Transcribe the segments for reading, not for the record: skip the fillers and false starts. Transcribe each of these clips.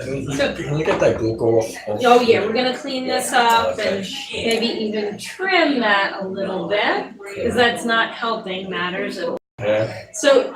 Can you get that glucose off? Oh yeah, we're gonna clean this up and maybe even trim that a little bit, because that's not helping matters at all. Yeah. So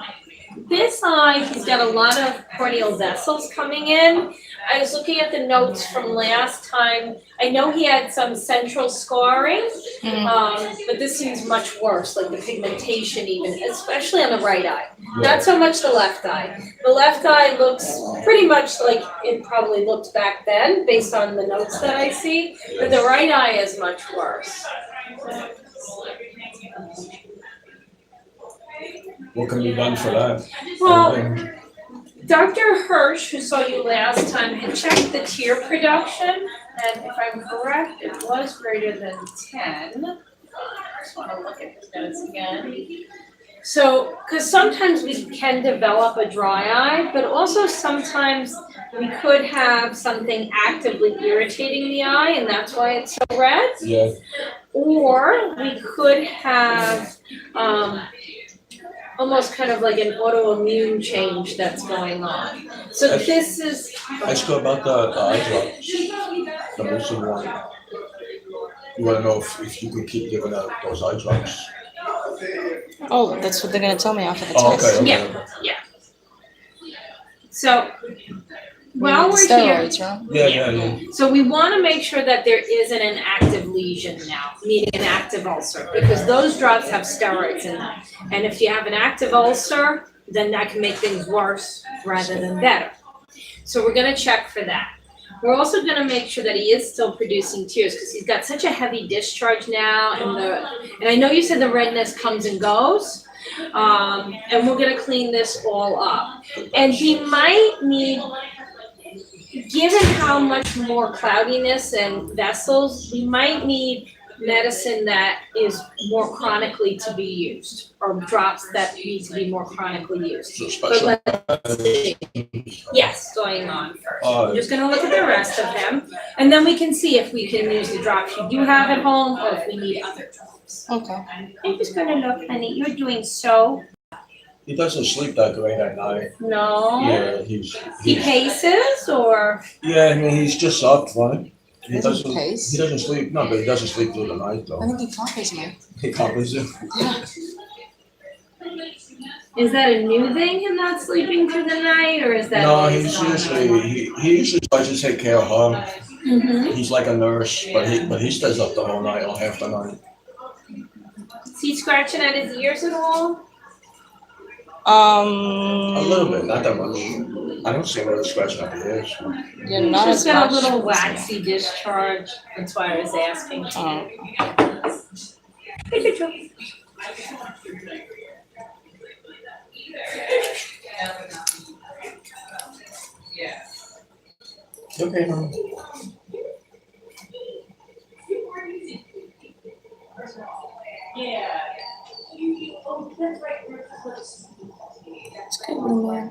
this eye, he's got a lot of corneal vessels coming in. I was looking at the notes from last time. I know he had some central scarring, but this seems much worse, like the pigmentation even, especially on the right eye. Not so much the left eye. The left eye looks pretty much like it probably looked back then, based on the notes that I see, but the right eye is much worse. What can be done for that? Well, Anything? Dr. Hirsch, who saw you last time, had checked the tear production, and if I'm correct, it was greater than 10. I just want to look at his notes again. So, because sometimes we can develop a dry eye, but also sometimes we could have something actively irritating the eye, and that's why it's so red. Yeah. Or we could have almost kind of like an autoimmune change that's going on. So this is. Ask you about the eye drops. The missing one. You want to know if you could keep giving out those eye drops? Oh, that's what they're gonna tell me after the Oh, test. okay. Yeah. So while we're Steroids, here, right? Yeah. so we want to make sure that there isn't an active lesion now, meaning an active ulcer, because those drops have steroids in them. And if you have an active ulcer, then that can make things worse rather than better. So we're going to check for that. We're also going to make sure that he is still producing tears, because he's got such a heavy discharge now, and I know you said the redness comes and goes, and we're going to clean this all up. And he might need, given how much more cloudiness and vessels, we might need medicine that is more chronically to be used, or drops that need to be more chronically used. So special. Let's see. Yes, going on first. I'm just gonna look at the rest of them, and then we can see if we can use the drops you do have at home, or if we need other drops. Okay. I'm just gonna look, honey, you're doing so. He doesn't sleep that great at night. No. Yeah, He paces, or? Yeah, I mean he's just up, right? He Doesn't doesn't. pace? He doesn't sleep. No, but he doesn't sleep through the night though. I think he copies me. He copies you. Yeah. Is that a new thing, him not sleeping through the night, or is that? No, always he's going usually he usually tries to take care of her. Mm-hmm. He's like a nurse, but he stays up the whole night or half the night. Is he scratching at his ears at all? A little bit, not that much. I don't see him really scratching at the ears. Yeah, not Just as got much. a little waxy discharge, that's why I was asking. Oh. Hey, good job. Okay, no. It's good in there.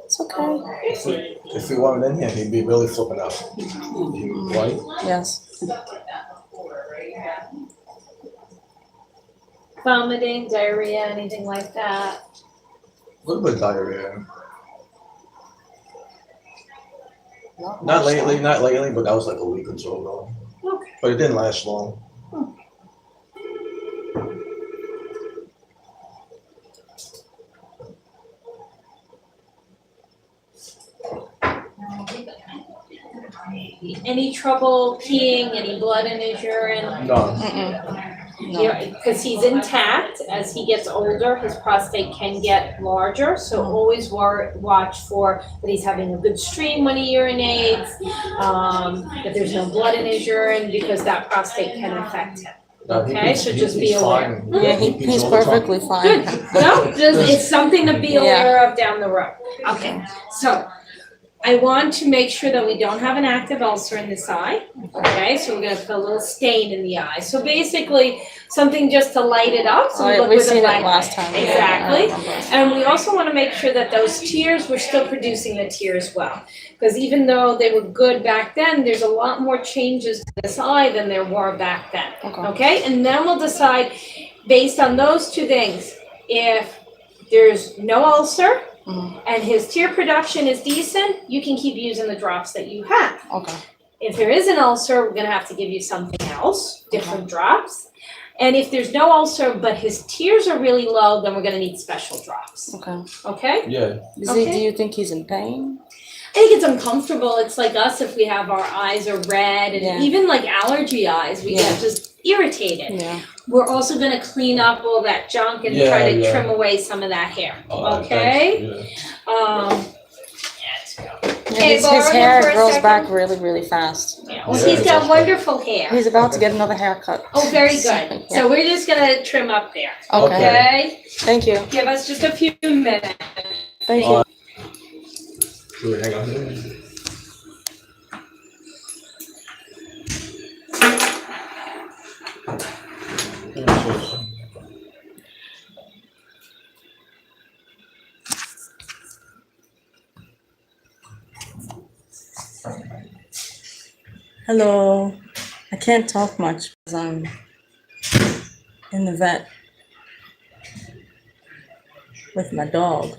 It's okay. If he weren't in here, he'd be really flipping out. Right? Yes. Vomiting, diarrhea, anything like that? A little bit of diarrhea. Not Not much, lately, but that was like a week or so ago. Okay. But it didn't last long. Any trouble peeing, any blood in his urine? No. No. Because he's intact, as he gets older, his prostate can get larger, so always watch for that he's having a good stream when he urinates, that there's no blood in his urine, because that prostate can affect him. No, Okay, so just be aware. Fine. Yeah, he's all the time. perfectly fine. Good, no, just, it's something to be Yeah. aware of down the road. Okay, so I want to make sure that we don't have an active ulcer in this eye, okay? So we're gonna put a little stain in the eye. So basically, something just to light it up, so Oh, we yeah, look we've with a seen it light. last time. Yeah, Exactly. I remember. And we also wanna make sure that those tears, we're still producing the tears well. Because even though they were good back then, there's a lot more changes to this eye than there were back then. Okay. Okay, and then we'll decide, based on those two things, if there's no ulcer, Mhm. and his tear production is decent, you can keep using the drops that you have. Okay. If there is an ulcer, we're gonna have to give you something else, different drops. And if there's no ulcer, but his tears are really low, then we're gonna need special drops, Okay. okay? Yeah. Do you think he's in pain? I think it's uncomfortable. It's like us if we have our eyes are red and Yeah. even like allergy eyes, we get just irritated. Yeah. We're also gonna clean up all that junk and Yeah, try to yeah. trim away some of that hair, Alright, okay? thanks. Yeah. Yeah, Hey, his borrow him hair for a grows second. back really, really fast. Yeah, well, Yeah, he's got that's good. wonderful hair. He's about to get another haircut. Oh, very So, good. yeah. So we're just gonna trim up there, Okay. okay? Thank you. Give us just a few minutes. Thank you. Wait, hang on here. Hello. I can't talk much because I'm in the vet with my dog.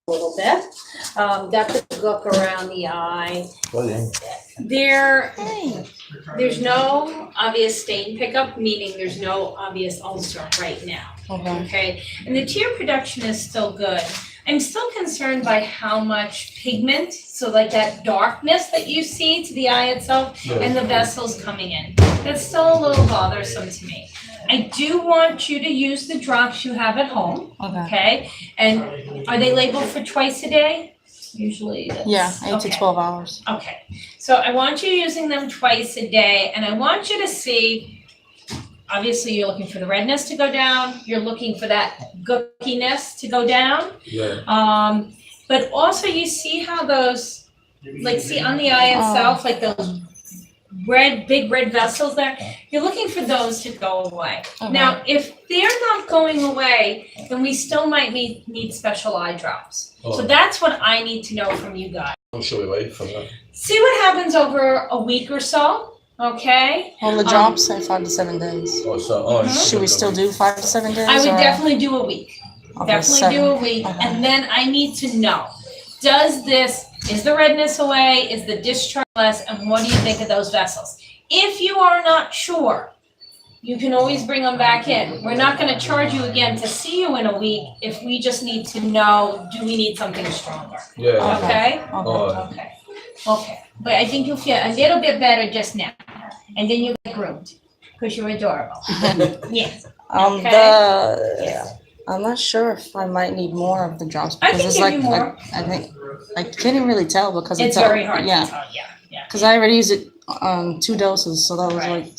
a little bit. Got the gook around the eye. Brilliant. There's no obvious stain pickup, meaning there's no obvious ulcer right now. Okay. Okay, and the tear production is still good. I'm still concerned by how much pigment, so like that darkness that you see to the eye itself and the vessels coming in. That's still a little bothersome to me. I do want you to use the drops you have at home, okay? And are they labeled for twice a day? Usually that's. Yeah, 8 to okay. 12 hours. Okay, so I want you using them twice a day, and I want you to see, obviously you're looking for the redness to go down, you're looking for that gookiness to go down. Yeah. But also you see how those, like see on the eye itself, like those big red vessels there, you're looking for those to go away. Now, if they're not going away, then we still might need special eye drops. So that's what I need to know from you guys. I'm sure we wait for that. See what happens over a week or so, okay? Well, the drops say 5 to 7 days. Should we still do 5 to 7 days? I would or? definitely do a week. Okay, Definitely do a week, and then I need to know, is the redness away, is the discharge less, and what do you think of those vessels? If you are not sure, you can always bring them back in. We're not gonna charge you again to see you in a week if we just need to know, do we need something stronger? Yeah. Okay? Okay. Okay, but I think you'll feel a little bit better just now, and then you get groomed, because you're adorable. Yes. Okay. I'm not sure if I might need more of the drops I because can it's give like you more. I think I can't even really tell because It's very hard to tell, yeah. Because I already used it 2 doses, so that was Right. like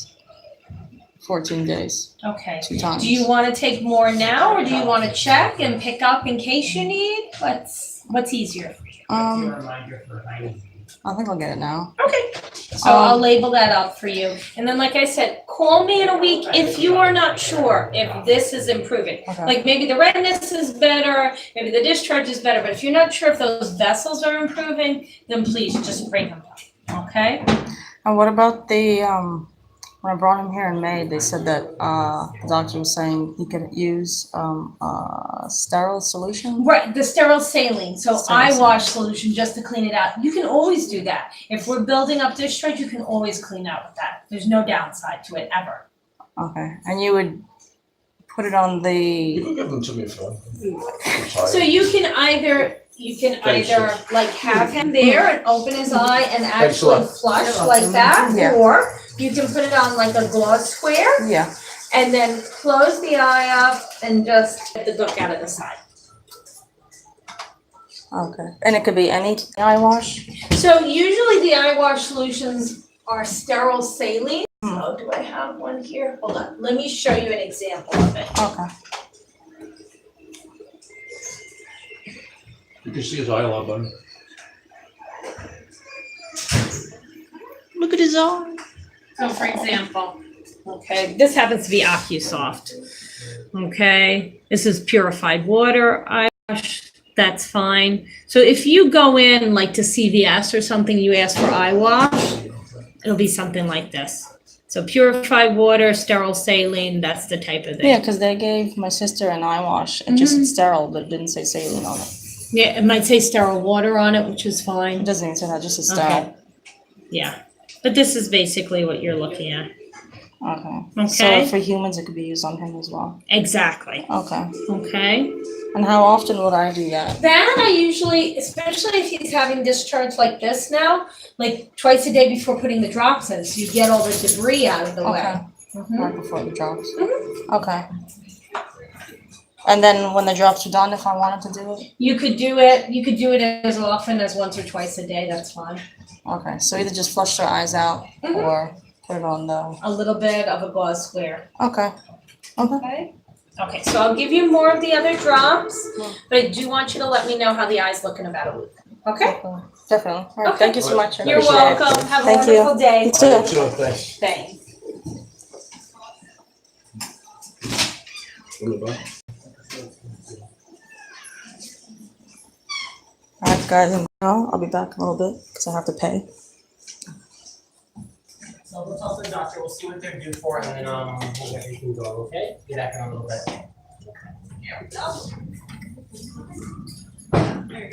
14 days, Okay. 2 times. Do you want to take more now, or do you want to check and pick up in case you need? What's easier for you? I think I'll get it now. Okay. So I'll label that up for you. And then, like I said, call me in a week if you are not sure if this is improving. Okay. Like maybe the redness is better, maybe the discharge is better, but if you're not sure if those vessels are improving, then please just bring them up, okay? And what about the when I brought him here in May, they said that the doctor was saying he could use sterile solution. Right, the sterile saline, so Sterile eye saline. wash solution just to clean it out. You can always do that. If we're building up discharge, you can always clean out with that. There's no downside to it ever. Okay, and you would put it on You the. can give them to me for. So you can either like have him there and open his eye and Thanks a lot. actually flush like that, Yeah. or you can put it on like a gauze square Yeah. and then close the eye up and just get the gook out of the side. Okay, and it could be any eye wash. So usually the eye wash solutions are sterile saline. So do I have one here? Hold on, let me show you an example of it. Okay. You can see his eye a lot better. Look at his eye. So for example, okay, this happens to be AccuSoft. Okay, this is purified water eye wash, that's fine. So if you go in like to CVS or something, you ask for eye wash, it'll be something like this. So purified water, sterile saline, that's the type of thing. Yeah, because they gave my sister an eye wash. It just said sterile, but it didn't say saline on it. Yeah, it might say sterile water on it, which is It fine. doesn't even say that, just a sterile. Yeah, but this is basically what you're looking at. Okay. So Okay. for humans, it could be used on him as well. Exactly. Okay. Okay. And how often would I do that? That I usually, especially if he's having discharge like this now, like twice a day before putting the drops in, so you get all the debris out of the way. Okay. Mhm. Right before the drops. Mhm. Okay. And then when the drops are done, if I wanted to do it? You could do it as often as once or twice a day, that's fine. Okay, so either just flush their eyes out Mhm. or put it on the, A little bit of a gauze square. okay. Okay. Okay. Okay, so I'll give you more of the other drops, but I do want you to let me know how the eye's looking in about a week. Okay? Definitely. All right, Okay. thank you so much. I You're appreciate it. welcome. Have a Thank you. wonderful day. You too. Sure, thanks. Thanks. All right, guys, I'll be back in a little bit because I have to pay. So we'll talk to the doctor, we'll see what they're due for, and then we'll get everything going, okay? Be back in a little bit. Alright.